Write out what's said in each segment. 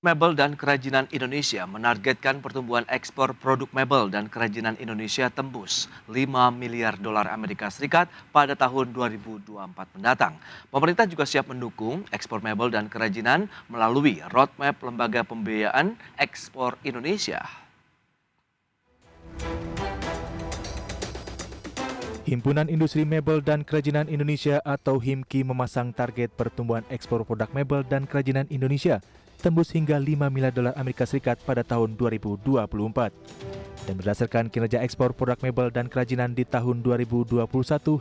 Mebel dan Kerajinan Indonesia menargetkan pertumbuhan ekspor produk mebel dan kerajinan Indonesia tembus 5 miliar dolar Amerika Serikat pada tahun 2024 mendatang. Pemerintah juga siap mendukung ekspor mebel dan kerajinan melalui roadmap Lembaga Pembiayaan Ekspor Indonesia. Himpunan Industri Mebel dan Kerajinan Indonesia atau HIMKI memasang target pertumbuhan ekspor produk mebel dan kerajinan Indonesia tembus hingga 5 miliar dolar Amerika Serikat pada tahun 2024. Dan berdasarkan kinerja ekspor produk mebel dan kerajinan di tahun 2021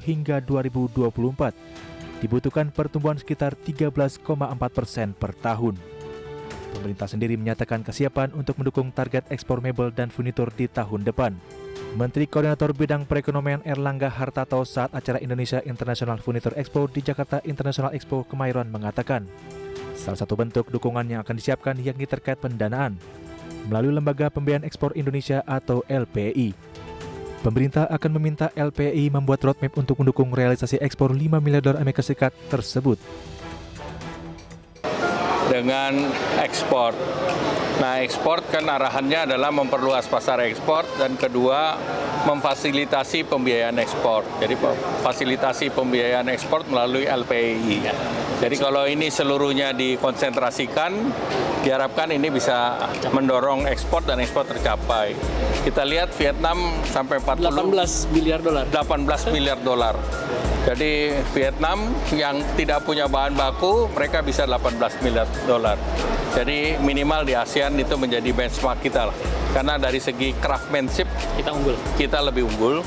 hingga 2024, dibutuhkan pertumbuhan sekitar 13,4% per tahun. Pemerintah sendiri menyatakan kesiapan untuk mendukung target ekspor mebel dan furnitur di tahun depan. Menteri Koordinator Bidang Perekonomian Erlangga Hartarto saat acara Indonesia International Furniture Expo di Jakarta International Expo Kemayoran mengatakan, salah satu bentuk dukungan yang akan disiapkan yakni terkait pendanaan melalui Lembaga Pembiayaan Ekspor Indonesia atau LPI. Pemerintah akan meminta LPI membuat roadmap untuk mendukung realisasi ekspor 5 miliar dolar Amerika Serikat tersebut. Dengan ekspor. Nah, ekspor kan arahannya adalah memperluas pasar ekspor dan kedua memfasilitasi pembiayaan ekspor. Jadi fasilitasi pembiayaan ekspor melalui LPI. Jadi kalau ini seluruhnya dikonsentrasikan, diharapkan ini bisa mendorong ekspor dan ekspor tercapai. Kita lihat Vietnam sampai 18 miliar dolar. 18 miliar dolar. Jadi Vietnam yang tidak punya bahan baku, mereka bisa 18 miliar dolar. Jadi minimal di ASEAN itu menjadi benchmark kita lah. Karena dari segi craftsmanship kita lebih unggul.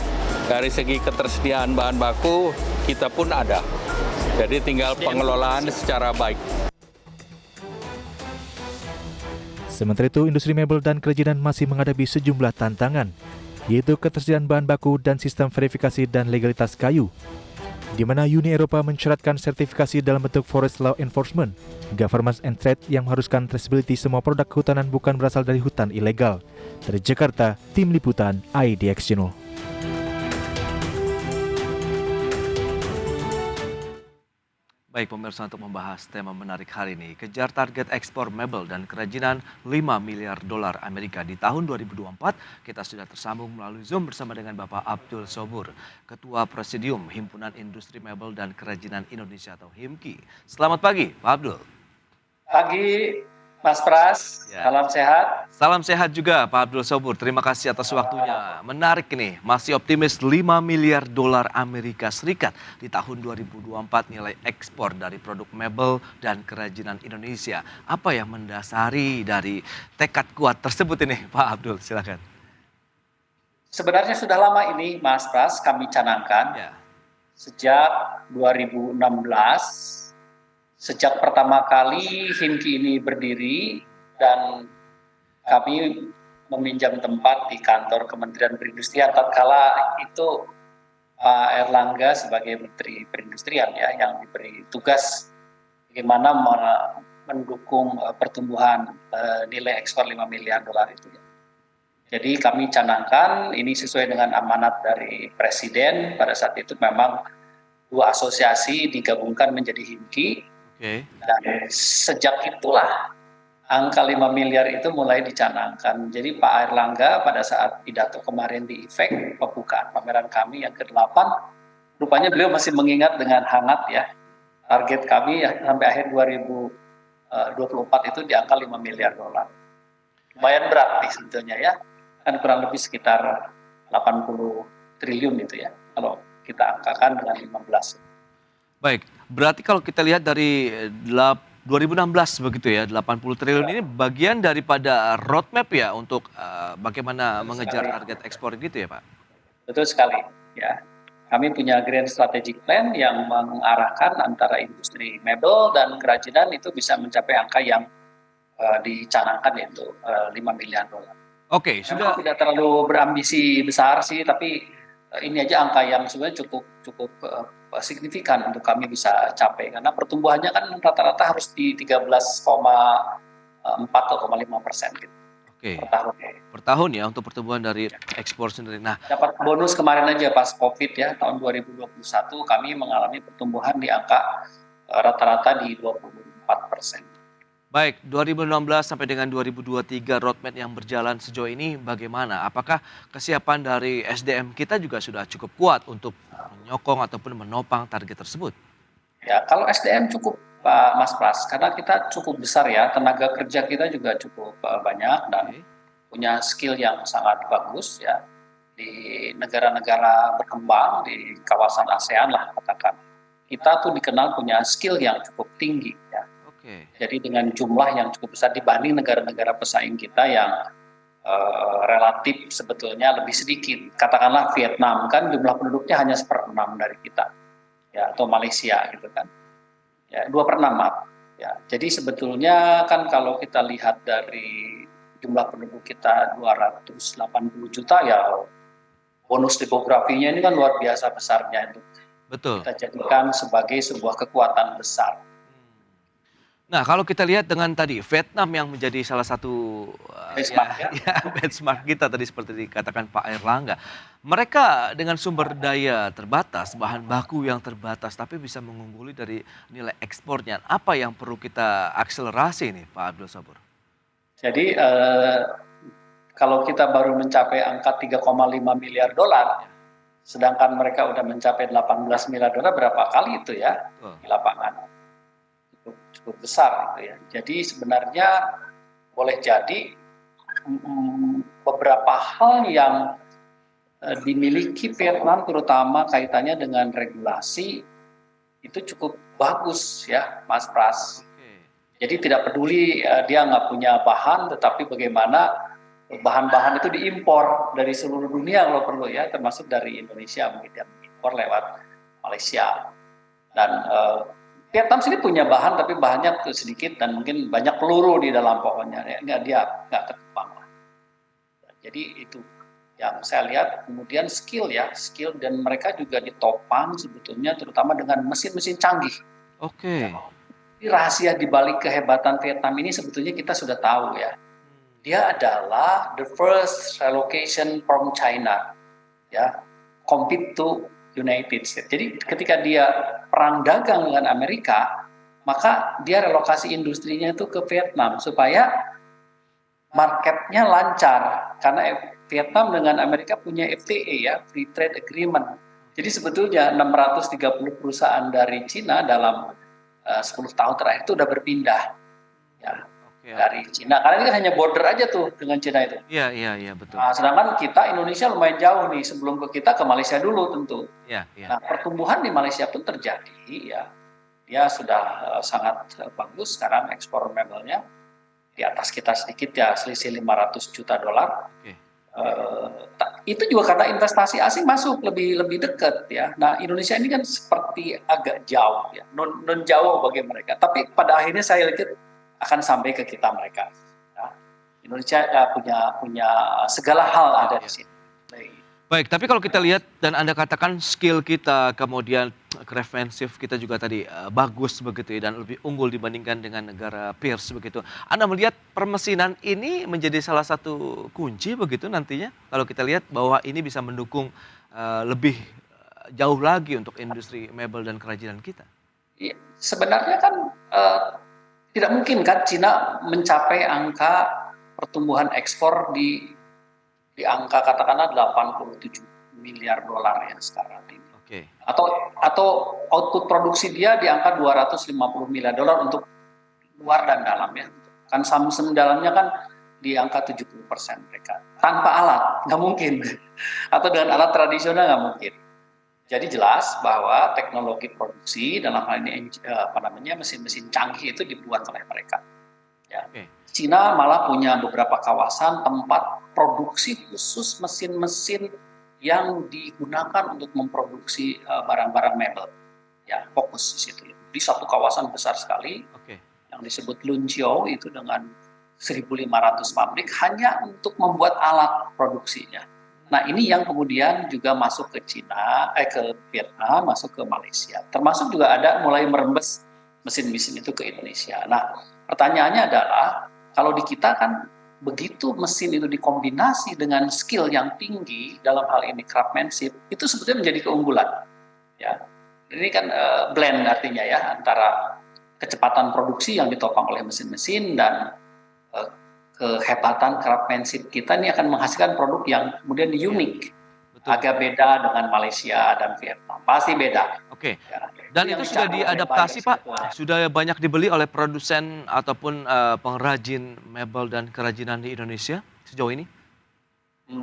Dari segi ketersediaan bahan baku kita pun ada. Jadi tinggal pengelolaan secara baik. Sementara itu, industri mebel dan kerajinan masih menghadapi sejumlah tantangan, yaitu ketersediaan bahan baku dan sistem verifikasi dan legalitas kayu, di mana Uni Eropa mensyaratkan sertifikasi dalam bentuk Forest Law Enforcement, Governance and Trade yang mengharuskan traceability semua produk kehutanan bukan berasal dari hutan ilegal. Dari Jakarta, Tim Liputan IDX Channel. Baik pemirsa, untuk membahas tema menarik hari ini, kejar target ekspor mebel dan kerajinan 5 miliar dolar Amerika di tahun 2024, kita sudah tersambung melalui Zoom bersama dengan Bapak Abdul Sobur, Ketua Presidium Himpunan Industri Mebel dan Kerajinan Indonesia atau HIMKI. Selamat pagi, Pak Abdul. Pagi, Mas Pras. Ya. Salam sehat. Salam sehat juga Pak Abdul Sobur, terima kasih atas waktunya. Menarik nih, masih optimis 5 miliar dolar Amerika Serikat di tahun 2024 nilai ekspor dari produk mebel dan kerajinan Indonesia. Apa yang mendasari dari tekad kuat tersebut ini Pak Abdul, silakan. Sebenarnya sudah lama ini Mas Pras kami canangkan. Ya. Sejak 2016, sejak pertama kali HIMKI ini berdiri dan kami meminjam tempat di kantor Kementerian Perindustrian. Tatkala itu Pak Erlangga sebagai Menteri Perindustrian ya yang diberi tugas bagaimana mendukung pertumbuhan nilai ekspor 5 miliar dolar itu ya. Jadi kami canangkan ini sesuai dengan amanat dari Presiden. Pada saat itu memang dua asosiasi digabungkan menjadi HIMKI. Oke. Dan sejak itulah angka 5 miliar itu mulai dicanangkan. Jadi Pak Erlangga pada saat pidato kemarin di IFEK, pembukaan pameran kami yang ke-8, rupanya beliau masih mengingat dengan hangat ya. Target kami ya, sampai akhir 2024 itu di angka 5 miliar dolar. Lumayan berat nih sebetulnya ya. Kan kurang lebih sekitar 80 triliun itu ya. Kalau kita angkakan dengan 15. Baik, berarti kalau kita lihat dari 2016 begitu ya, 80 triliun ini bagian daripada roadmap ya untuk bagaimana mengejar target ekspor gitu ya Pak? Betul sekali ya. Kami punya Grand Strategic Plan yang mengarahkan antara industri mebel dan kerajinan itu bisa mencapai angka yang dicanangkan yaitu 5 miliar dolar. Oke, sudah tidak terlalu berambisi besar sih, tapi ini aja angka yang sebenarnya cukup signifikan untuk kami bisa capai karena pertumbuhannya kan rata-rata harus di 13,4 atau 5% gitu. Oke. Per tahun. Per tahun ya untuk pertumbuhan dari ekspor sendiri. Nah, dapat bonus kemarin aja pas COVID ya tahun 2021 kami mengalami pertumbuhan di angka rata-rata di 24%. Baik, 2016 sampai dengan 2023 roadmap yang berjalan sejauh ini bagaimana? Apakah kesiapan dari SDM kita juga sudah cukup kuat untuk menyokong ataupun menopang target tersebut? Ya, kalau SDM cukup Mas Pras, karena kita cukup besar ya, tenaga kerja kita juga cukup banyak dan Oke. punya skill yang sangat bagus ya di negara-negara berkembang di kawasan ASEAN lah katakan. Kita tuh dikenal punya skill yang cukup tinggi ya. Oke. Jadi dengan jumlah yang cukup besar dibanding negara-negara pesaing kita yang relatif sebetulnya lebih sedikit. Katakanlah Vietnam kan jumlah penduduknya hanya 1/6 dari kita, ya, atau Malaysia gitu kan, ya 2/6 maaf. Ya, jadi sebetulnya kan kalau kita lihat dari jumlah penduduk kita 280 juta ya bonus demografinya ini kan luar biasa besarnya itu Betul. kita jadikan sebagai sebuah kekuatan besar. Nah, kalau kita lihat dengan tadi Vietnam yang menjadi salah satu Benchmark ya. ya benchmark kita tadi seperti dikatakan Pak Airlangga. Mereka dengan sumber daya terbatas, bahan baku yang terbatas tapi bisa mengungguli dari nilai ekspornya. Apa yang perlu kita akselerasi nih Pak Abdul Sabur? Jadi kalau kita baru mencapai angka 3,5 miliar dolar, sedangkan mereka udah mencapai 18 miliar dolar, berapa kali itu ya Betul. di lapangan? Cukup besar gitu ya. Jadi sebenarnya boleh jadi beberapa hal yang dimiliki Vietnam terutama kaitannya dengan regulasi itu cukup bagus ya Mas Pras. Oke. Jadi tidak peduli dia nggak punya bahan, tetapi bagaimana bahan-bahan itu diimpor dari seluruh dunia kalau perlu ya, termasuk dari Indonesia mungkin yang diimpor lewat Malaysia. Dan Vietnam sini punya bahan tapi bahannya sedikit dan mungkin banyak peluru di dalam pokoknya, ya, dia nggak terkembang lah. Jadi itu yang saya lihat. Kemudian skill dan mereka juga ditopang sebetulnya terutama dengan mesin-mesin canggih. Oke. Jadi rahasia di balik kehebatan Vietnam ini sebetulnya kita sudah tahu ya. Dia adalah the first relocation from China, ya, compete to United States. Jadi ketika dia perang dagang dengan Amerika, maka dia relokasi industrinya itu ke Vietnam supaya marketnya lancar. Karena Vietnam dengan Amerika punya FTA ya, Free Trade Agreement. Jadi sebetulnya 630 perusahaan dari Cina dalam 10 tahun terakhir itu udah berpindah ya Oke. dari Cina. Karena ini kan hanya border aja tuh dengan Cina itu. Iya, betul. Nah, sedangkan kita Indonesia lumayan jauh nih, sebelum ke kita ke Malaysia dulu tentu. Iya. Nah, pertumbuhan di Malaysia pun terjadi ya. Dia sudah sangat bagus sekarang ekspor mebelnya di atas kita sedikit ya, selisih 500 juta dolar. Oke. Itu juga karena investasi asing masuk lebih dekat ya. Nah, Indonesia ini kan seperti agak jauh ya, non jauh bagi mereka. Tapi pada akhirnya saya lihat akan sampai ke kita mereka. Ya. Indonesia punya segala hal ada di sini. Baik, tapi kalau kita lihat dan Anda katakan skill kita, kemudian krefensif kita juga tadi bagus begitu ya dan lebih unggul dibandingkan dengan negara peers begitu. Anda melihat permesinan ini menjadi salah satu kunci begitu nantinya kalau kita lihat bahwa ini bisa mendukung lebih jauh lagi untuk industri mebel dan kerajinan kita. Sebenarnya kan tidak mungkin kan Cina mencapai angka pertumbuhan ekspor di angka katakanlah 87 miliar dolar ya sekarang ini. Oke. Atau output produksi dia di angka 250 miliar dolar untuk luar dan dalam ya. Kan Samsung dalamnya kan di angka 70% mereka. Tanpa alat, nggak mungkin. Atau dengan alat tradisional nggak mungkin. Jadi jelas bahwa teknologi produksi dalam hal ini mesin-mesin canggih itu dibuat oleh mereka. Ya. Oke. Cina malah punya beberapa kawasan tempat produksi khusus mesin-mesin yang digunakan untuk memproduksi barang-barang mebel. Ya, fokus di situ. Di satu kawasan besar sekali Oke. yang disebut Lunqiao itu dengan 1.500 pabrik hanya untuk membuat alat produksinya. Nah, ini yang kemudian juga masuk ke ke Vietnam, masuk ke Malaysia. Termasuk juga ada mulai merembes mesin-mesin itu ke Indonesia. Nah, pertanyaannya adalah kalau di kita kan begitu mesin itu dikombinasi dengan skill yang tinggi dalam hal ini craftsmanship itu sebetulnya menjadi keunggulan. Ya, ini kan blend artinya ya antara kecepatan produksi yang ditopang oleh mesin-mesin dan eh, kehebatan craftsmanship kita ini akan menghasilkan produk yang kemudian unik, Betul. agak beda dengan Malaysia dan Vietnam, pasti beda. Oke. Ya, Dan yang itu sudah dicari oleh diadaptasi, buyers Pak? sebetulnya. Sudah banyak dibeli oleh produsen ataupun pengrajin mebel dan kerajinan di Indonesia sejauh ini?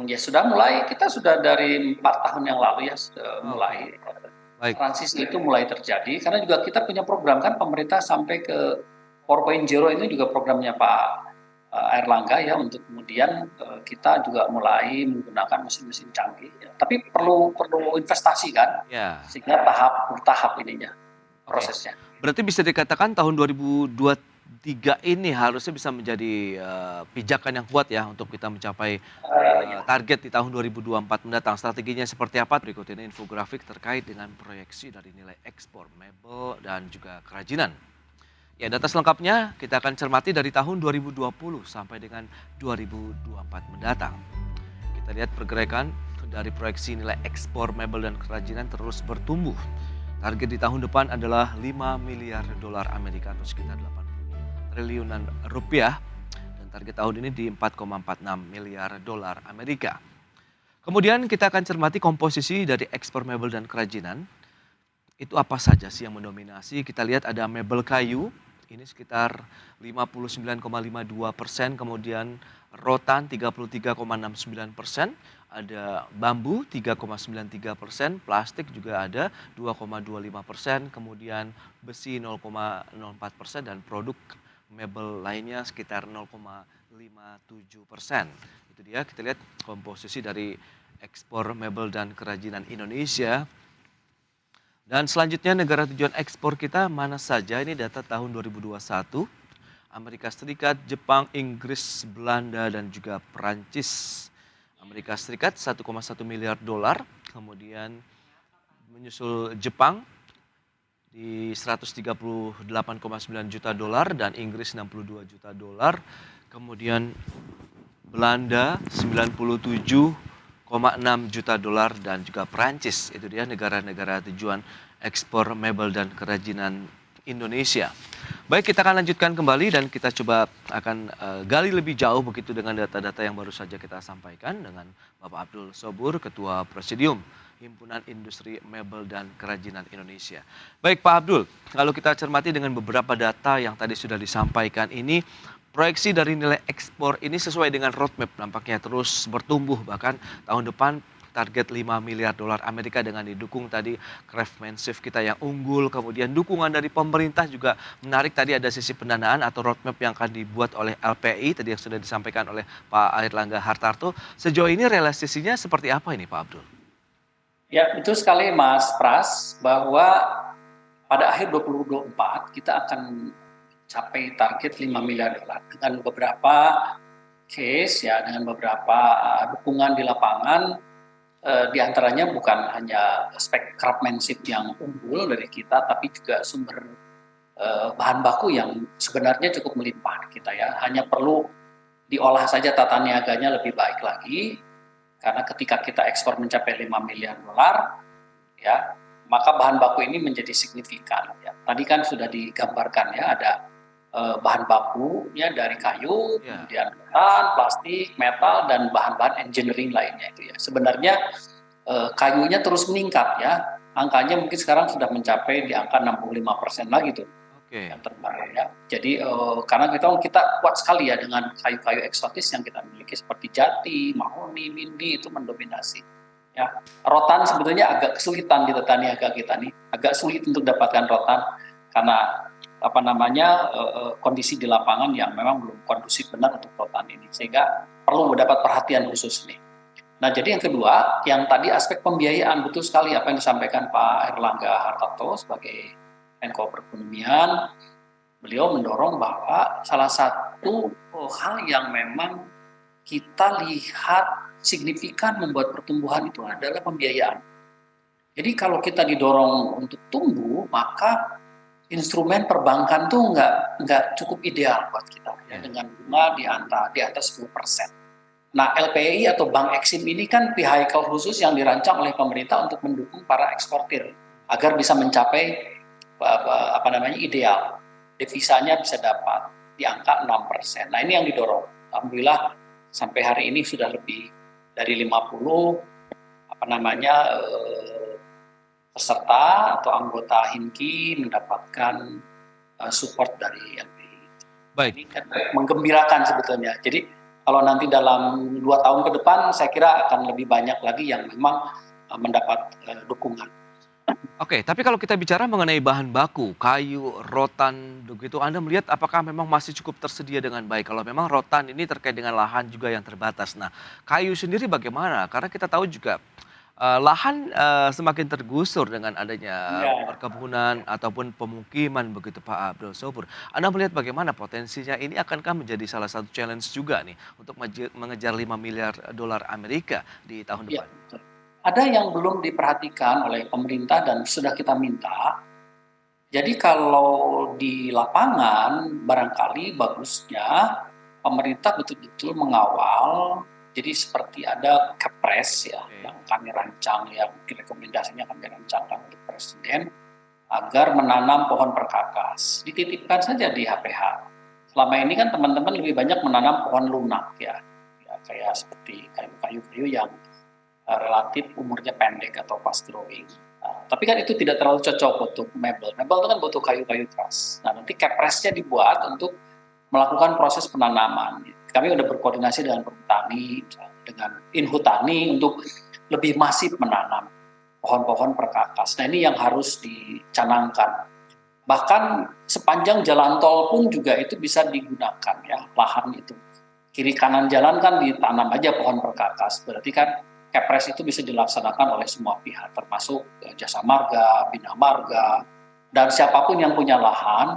Ya sudah mulai, kita sudah dari 4 tahun yang lalu ya sudah mulai Baik. transisi itu mulai terjadi karena juga kita punya program kan pemerintah sampai ke 4.0 ini juga programnya Pak Airlangga ya untuk kemudian kita juga mulai menggunakan mesin-mesin canggih ya. Tapi perlu investasi kan Ya. sehingga bertahap ininya Oke. prosesnya. Berarti bisa dikatakan tahun 2023 ini harusnya bisa menjadi pijakan yang kuat ya untuk kita mencapai target di tahun 2024 mendatang. Strateginya seperti apa? Berikut ini infografik terkait dengan proyeksi dari nilai ekspor mebel dan juga kerajinan. Ya, data selengkapnya kita akan cermati dari tahun 2020 sampai dengan 2024 mendatang. Kita lihat pergerakan dari proyeksi nilai ekspor mebel dan kerajinan terus bertumbuh. Target di tahun depan adalah 5 miliar dolar Amerika atau sekitar 80 triliunan rupiah. Dan target tahun ini di 4,46 miliar dolar Amerika. Kemudian kita akan cermati komposisi dari ekspor mebel dan kerajinan. Itu apa saja sih yang mendominasi? Kita lihat ada mebel kayu, ini sekitar 59,52%, kemudian rotan 33,69%, ada bambu 3,93%, plastik juga ada 2,25%, kemudian besi 0,04% dan produk mebel lainnya sekitar 0,57%. Itu dia, kita lihat komposisi dari ekspor mebel dan kerajinan Indonesia. Dan selanjutnya negara tujuan ekspor kita mana saja, ini data tahun 2021. Amerika Serikat, Jepang, Inggris, Belanda, dan juga Perancis. Amerika Serikat 1,1 miliar dolar, kemudian menyusul Jepang di 138,9 juta dolar dan Inggris 62 juta dolar. Kemudian Belanda 97,6 juta dolar dan juga Perancis. Itu dia negara-negara tujuan ekspor mebel dan kerajinan Indonesia. Baik, kita akan lanjutkan kembali dan kita coba akan gali lebih jauh begitu dengan data-data yang baru saja kita sampaikan dengan Bapak Abdul Sobur, Ketua Presidium Himpunan Industri Mebel dan Kerajinan Indonesia. Baik Pak Abdul, kalau kita cermati dengan beberapa data yang tadi sudah disampaikan ini, proyeksi dari nilai ekspor ini sesuai dengan roadmap nampaknya terus bertumbuh, bahkan tahun depan target 5 miliar dolar Amerika dengan didukung tadi craftsmanship kita yang unggul, kemudian dukungan dari pemerintah juga menarik. Tadi ada sisi pendanaan atau roadmap yang akan dibuat oleh LPI tadi yang sudah disampaikan oleh Pak Airlangga Hartarto. Sejauh ini realisasinya seperti apa ini Pak Abdul? Ya betul sekali Mas Pras bahwa pada akhir 2024 kita akan capai target 5 miliar dolar dengan beberapa case ya, dengan beberapa dukungan di lapangan, di antaranya bukan hanya aspek craftsmanship yang unggul dari kita, tapi juga sumber bahan baku yang sebenarnya cukup melimpah kita ya, hanya perlu diolah saja tata niaganya lebih baik lagi, karena ketika kita ekspor mencapai 5 miliar dolar ya, maka bahan baku ini menjadi signifikan ya. Tadi kan sudah digambarkan ya, ada bahan bakunya dari kayu, kemudian rotan, plastik, metal, dan bahan-bahan engineering lainnya itu ya. Sebenarnya kayunya terus meningkat ya, angkanya mungkin sekarang sudah mencapai di angka 65% lagi tuh. Yang terbaru ya. Jadi karena kita kuat sekali ya dengan kayu-kayu eksotis yang kita miliki seperti jati, mahoni, mindi itu mendominasi. Ya, rotan sebetulnya agak kesulitan di tata niaga kita nih, agak sulit untuk dapatkan rotan karena kondisi di lapangan yang memang belum kondusif benar untuk rotan ini, sehingga perlu mendapat perhatian khusus nih. Nah, jadi yang kedua, yang tadi aspek pembiayaan, betul sekali apa yang disampaikan Pak Airlangga Hartarto sebagai Menko Perekonomian. Beliau mendorong bahwa salah satu hal yang memang kita lihat signifikan membuat pertumbuhan itu adalah pembiayaan. Jadi kalau kita didorong untuk tumbuh, maka instrumen perbankan tuh nggak cukup ideal buat kita ya, dengan bunga di atas 10%. Nah, LPI atau Bank Eksim ini kan vehicle khusus yang dirancang oleh pemerintah untuk mendukung para eksportir agar bisa mencapai ideal. devisanya bisa dapat di angka 6%. Nah ini yang didorong. Alhamdulillah sampai hari ini sudah lebih dari 50 peserta atau anggota HIMKI mendapatkan support dari LPI. Baik. Ini kan menggembirakan sebetulnya. Jadi kalau nanti dalam 2 tahun ke depan saya kira akan lebih banyak lagi yang memang mendapat dukungan. Oke, tapi kalau kita bicara mengenai bahan baku, kayu, rotan, begitu, Anda melihat apakah memang masih cukup tersedia dengan baik? Kalau memang rotan ini terkait dengan lahan juga yang terbatas. Nah, kayu sendiri bagaimana? Karena kita tahu juga lahan semakin tergusur dengan adanya Ya. perkebunan ataupun pemukiman begitu Pak Abdul Sopur. Anda melihat bagaimana potensinya ini akankah menjadi salah satu challenge juga nih untuk mengejar 5 miliar dolar Amerika di tahun Ya, depan? betul. Ada yang belum diperhatikan oleh pemerintah dan sudah kita minta. Jadi kalau di lapangan barangkali bagusnya pemerintah betul-betul mengawal. Jadi seperti ada kepres ya yang kami rancang, yang rekomendasinya kami rancangkan untuk Presiden agar menanam pohon perkakas. Dititipkan saja di HPH. Selama ini kan teman-teman lebih banyak menanam pohon lunak ya kayak seperti kayu-kayu yang relatif umurnya pendek atau fast growing. Nah, tapi kan itu tidak terlalu cocok untuk mebel. Mebel itu kan butuh kayu-kayu keras. Nah, nanti kepresnya dibuat untuk melakukan proses penanaman. Kami sudah berkoordinasi dengan perhutani, dengan Inhutani untuk lebih masif menanam pohon-pohon perkakas. Nah, ini yang harus dicanangkan. Bahkan sepanjang jalan tol pun juga itu bisa digunakan ya, lahan itu. Kiri kanan jalan kan ditanam aja pohon perkakas. Berarti kan Kepres itu bisa dilaksanakan oleh semua pihak, termasuk Jasa Marga, Bina Marga, dan siapapun yang punya lahan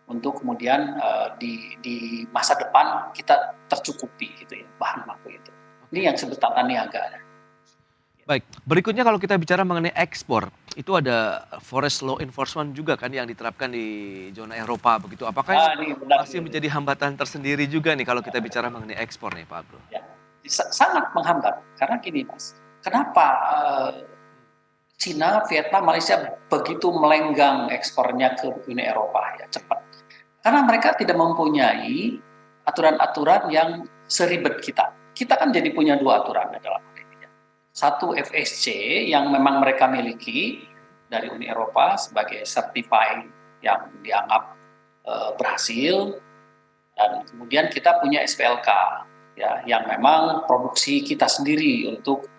untuk kemudian di masa depan kita tercukupi gitu ya bahan baku itu. Ini yang disebut tata niaga. Baik, berikutnya kalau kita bicara mengenai ekspor, itu ada forest law enforcement juga kan yang diterapkan di zona Eropa begitu. Apakah Ini benar, masih menjadi hambatan tersendiri juga nih kalau kita bicara mengenai ekspor nih Pak Abdul? ya, sangat menghambat karena gini Mas, kenapa Cina, Vietnam, Malaysia begitu melenggang ekspornya ke Uni Eropa ya cepat? Karena mereka tidak mempunyai aturan-aturan yang seribet kita. Kita kan jadi punya 2 aturan dalam hal ini. Satu FSC yang memang mereka miliki dari Uni Eropa sebagai certified yang dianggap berhasil, dan kemudian kita punya SPLK ya yang memang produksi kita sendiri untuk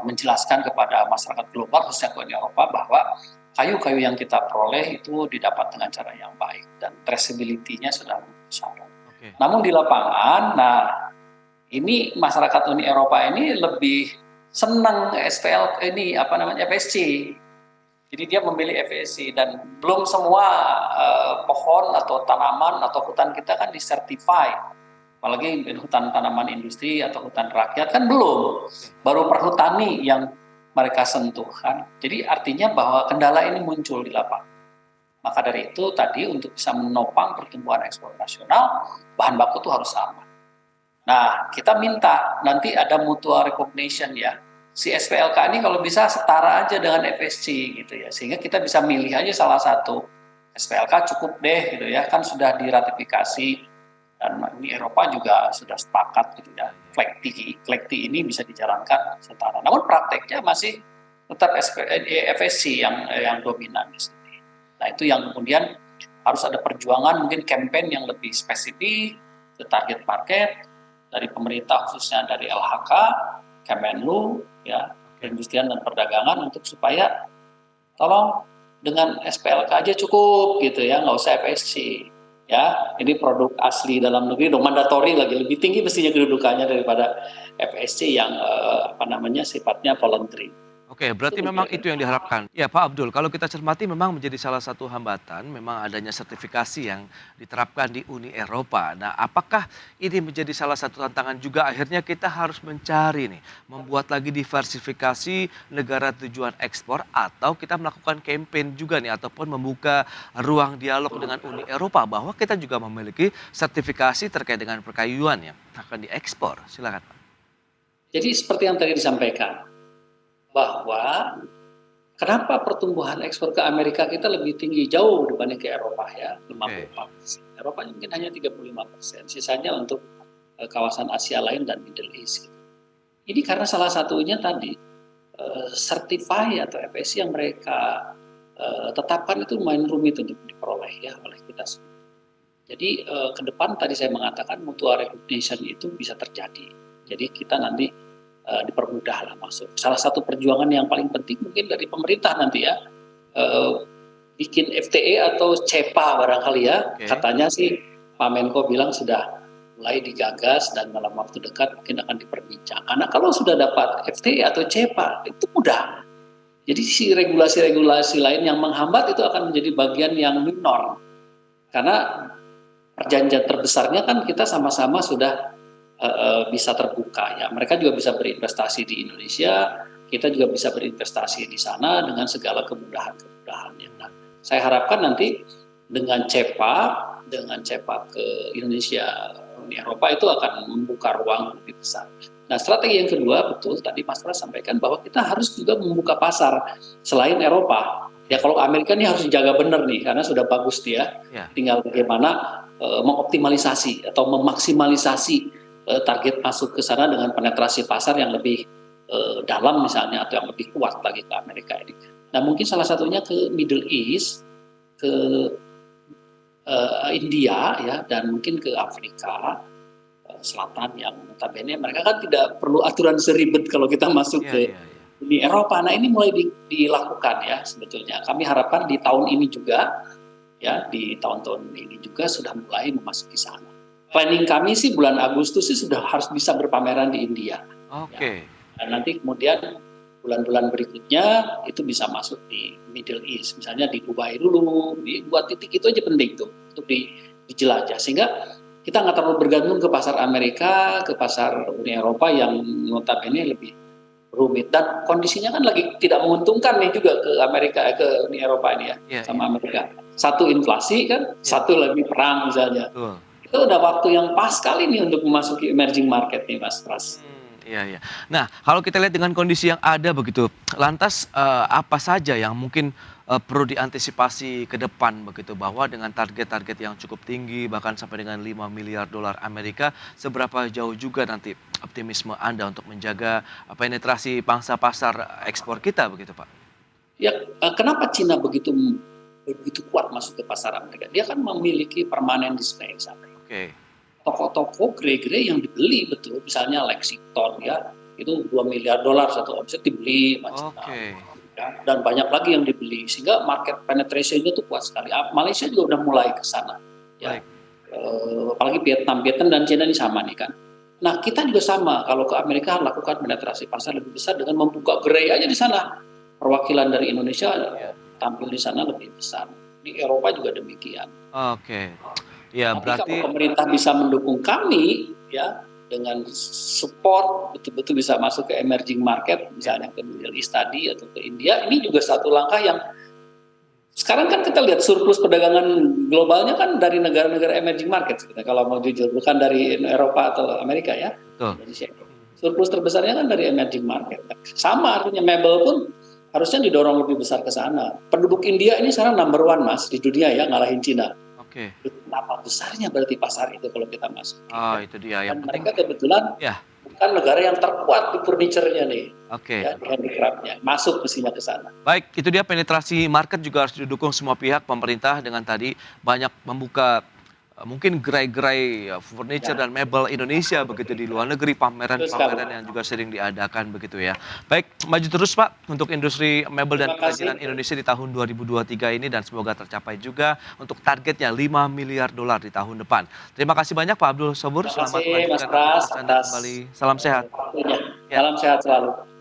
menjelaskan kepada masyarakat global khususnya ke Uni Eropa bahwa kayu-kayu yang kita peroleh itu didapat dengan cara yang baik dan traceability-nya sudah memenuhi syarat. Namun di lapangan, ini masyarakat Uni Eropa ini lebih senang FSC. Jadi dia memilih FSC dan belum semua pohon atau tanaman atau hutan kita kan disertify. Apalagi hutan tanaman industri atau hutan rakyat kan belum. Baru perhutani yang mereka sentuh kan. Jadi artinya bahwa kendala ini muncul di lapangan. Maka dari itu tadi untuk bisa menopang pertumbuhan ekspor nasional, bahan baku itu harus aman. Nah, kita minta nanti ada mutual recognition ya. Si SPLK ini kalau bisa setara aja dengan FSC gitu ya. Sehingga kita bisa milih aja salah satu. SPLK cukup deh gitu ya. Kan sudah diratifikasi dan Uni Eropa juga sudah sepakat gitu ya. FLEGT ini bisa dijalankan setara. Namun prakteknya masih tetap FSC yang dominan di sini. Nah, itu yang kemudian harus ada perjuangan, mungkin campaign yang lebih spesifik ke target market dari pemerintah khususnya dari LHK, Kemenlu, ya, Perindustrian dan Perdagangan untuk supaya tolong dengan SPLK aja cukup gitu ya, nggak usah FSC. Ya, ini produk asli dalam negeri, mandatori lagi lebih tinggi mestinya kedudukannya daripada FSC yang sifatnya voluntary. Oke, berarti memang itu yang diharapkan. Ya Pak Abdul, kalau kita cermati memang menjadi salah satu hambatan, memang adanya sertifikasi yang diterapkan di Uni Eropa. Nah, apakah ini menjadi salah satu tantangan juga akhirnya kita harus mencari nih, membuat lagi diversifikasi negara tujuan ekspor atau kita melakukan campaign juga nih, ataupun membuka ruang dialog dengan Uni Eropa bahwa kita juga memiliki sertifikasi terkait dengan perkayuan yang akan diekspor. Silakan Pak. Jadi seperti yang tadi disampaikan, bahwa Kenapa pertumbuhan ekspor ke Amerika kita lebih tinggi jauh dibanding ke Eropa ya, 54%. Eropa mungkin hanya 35%, sisanya untuk kawasan Asia lain dan Middle East. Ini karena salah satunya tadi certify atau FSC yang mereka tetapkan itu lumayan rumit untuk diperoleh ya oleh kita semua. Jadi ke depan tadi saya mengatakan mutual recognition itu bisa terjadi. Jadi kita nanti dipermudah lah masuk. Salah satu perjuangan yang paling penting mungkin dari pemerintah nanti ya, bikin FTA atau CEPA barangkali ya. Katanya sih Pak Menko bilang sudah mulai digagas dan dalam waktu dekat mungkin akan diperbincang. Karena kalau sudah dapat FTA atau CEPA itu mudah. Jadi si regulasi-regulasi lain yang menghambat itu akan menjadi bagian yang minor. Karena perjanjian terbesarnya kan kita sama-sama sudah bisa terbuka ya. Mereka juga bisa berinvestasi di Indonesia, kita juga bisa berinvestasi di sana dengan segala kemudahan-kemudahannya. Nah, saya harapkan nanti dengan CEPA ke Indonesia, Uni Eropa itu akan membuka ruang lebih besar. Nah, strategi yang kedua betul tadi Mas Pras sampaikan bahwa kita harus juga membuka pasar selain Eropa. Ya kalau Amerika ini harus dijaga benar nih karena sudah bagus dia. Tinggal bagaimana mengoptimalisasi atau memaksimalisasi target masuk ke sana dengan penetrasi pasar yang lebih dalam misalnya atau yang lebih kuat lagi ke Amerika ini. Nah mungkin salah satunya ke Middle East, ke India ya dan mungkin ke Afrika Selatan yang notabene mereka kan tidak perlu aturan seribet kalau kita masuk ke Uni Eropa. Nah ini mulai dilakukan ya sebetulnya. Kami harapkan di tahun ini juga ya di tahun-tahun ini juga sudah mulai memasuki sana. Planning kami sih bulan Agustus sih sudah harus bisa berpameran di India. Ya. Dan nanti kemudian bulan-bulan berikutnya itu bisa masuk di Middle East, misalnya di Dubai dulu. Buat titik itu aja penting tuh untuk dijelajah sehingga kita nggak terlalu bergantung ke pasar Amerika, ke pasar Uni Eropa yang notabene lebih rumit dan kondisinya kan lagi tidak menguntungkan nih juga ke Amerika ke Uni Eropa ini ya sama Amerika. Satu inflasi kan, satu lagi perang misalnya. Itu udah waktu yang pas sekali nih untuk memasuki emerging market nih Mas Pras. Iya. Nah, kalau kita lihat dengan kondisi yang ada begitu, lantas apa saja yang mungkin perlu diantisipasi ke depan begitu bahwa dengan target-target yang cukup tinggi bahkan sampai dengan 5 miliar dolar Amerika, seberapa jauh juga nanti optimisme Anda untuk menjaga penetrasi pangsa pasar ekspor kita begitu, Pak? Ya, kenapa Cina begitu kuat masuk ke pasar Amerika? Dia kan memiliki permanent display sana. Toko-toko grey yang dibeli betul, misalnya Lexington ya, itu 2 miliar dolar satu omset dibeli ya, dan banyak lagi yang dibeli sehingga market penetration-nya tuh kuat sekali. Malaysia juga udah mulai ke sana ya. Apalagi Vietnam dan China ini sama nih kan. Nah, kita juga sama kalau ke Amerika lakukan penetrasi pasar lebih besar dengan membuka gerai aja di sana. Perwakilan dari Indonesia tampil di sana lebih besar. Di Eropa juga demikian. Ya, tapi berarti kalau pemerintah bisa mendukung kami ya dengan support betul-betul bisa masuk ke emerging market misalnya ke Middle East tadi atau ke India, ini juga satu langkah yang sekarang kan kita lihat surplus perdagangan globalnya kan dari negara-negara emerging market sebetulnya kalau mau jujur, bukan dari Eropa atau Amerika ya. Indonesia. Surplus terbesarnya kan dari emerging market. Sama artinya mebel pun harusnya didorong lebih besar ke sana. Penduduk India ini sekarang number 1 Mas di dunia ya, ngalahin Cina. Berapa besarnya berarti pasar itu kalau kita masuk? Itu dia yang dan mereka kebetulan bukan negara yang terkuat di furniture-nya nih. Ya, di handicraft-nya. Masuk mestinya ke sana. Baik, itu dia penetrasi market juga harus didukung semua pihak, pemerintah dengan tadi banyak membuka mungkin gerai-gerai furniture dan mebel Indonesia begitu di luar negeri, pameran-pameran yang juga sering diadakan begitu ya. Baik, maju terus Pak untuk industri mebel dan kerajinan Indonesia di tahun 2023 ini dan semoga tercapai juga untuk targetnya 5 miliar dolar di tahun depan. Terima kasih banyak Pak Abdul Sobur, selamat melanjutkan aktivitas Anda kembali. Salam sehat. Salam sehat selalu.